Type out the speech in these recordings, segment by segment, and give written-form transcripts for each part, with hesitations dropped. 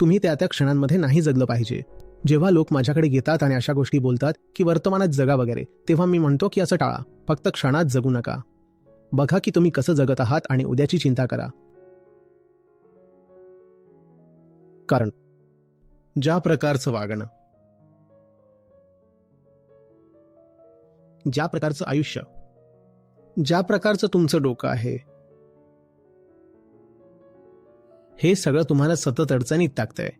तुम्ही त्या त्या क्षणांमध्ये नाही जगलं पाहिजे. जेव्हा लोक माझ्याकडे येतात आणि अशा गोष्टी बोलतात की वर्तमानात जगा वगैरे, तेव्हा मी म्हणतो की असं टाळा. फक्त क्षणात जगू नका. बघा की तुम्ही कसं जगत आहात आणि उद्याची चिंता करा. कारण ज्या प्रकारचं वागणं, ज्या प्रकारचं आयुष्य, ज्या प्रकारचं तुमचं डोकं आहे, हे सगळं तुम्हाला सतत अडचणीत टाकतंय.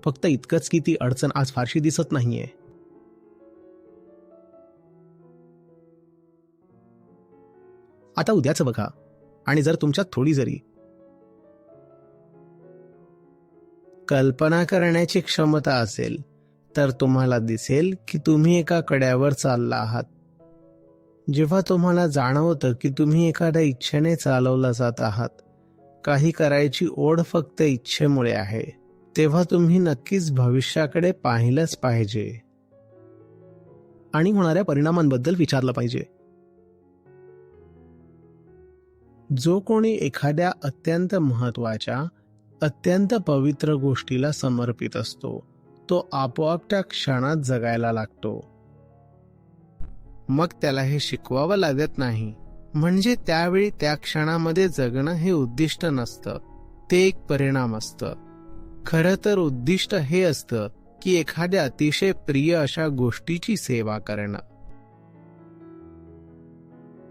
फक्त इतकंच की ती अडचण आज फारशी दिसत नाहीये. आता उद्याचं बघा, आणि जर तुमच्यात थोडी जरी कल्पना करण्याची क्षमता असेल तर तुम्हाला दिसेल की तुम्ही एका कड्यावर चालला आहात. जेव्हा तुम्हाला जाणवतं की तुम्ही एखाद्या इच्छेने चालवला जात आहात, काही करायची ओढ फक्त इच्छेमुळे आहे, तेव्हा तुम्ही नक्कीच भविष्याकडे पाहिलंच पाहिजे आणि होणाऱ्या परिणामांबद्दल विचारलं पाहिजे. जो कोणी एखाद्या अत्यंत महत्वाच्या, अत्यंत पवित्र गोष्टीला समर्पित असतो, तो आपोआप त्या क्षणात जगायला लागतो. मग त्याला हे शिकवावं लागत नाही. म्हणजे त्यावेळी त्या क्षणामध्ये जगणं हे उद्दिष्ट नसतं, ते एक परिणाम असतं. खरं तर उद्दिष्ट हे असतं की एखाद्या अतिशय प्रिय अशा गोष्टीची सेवा करणं.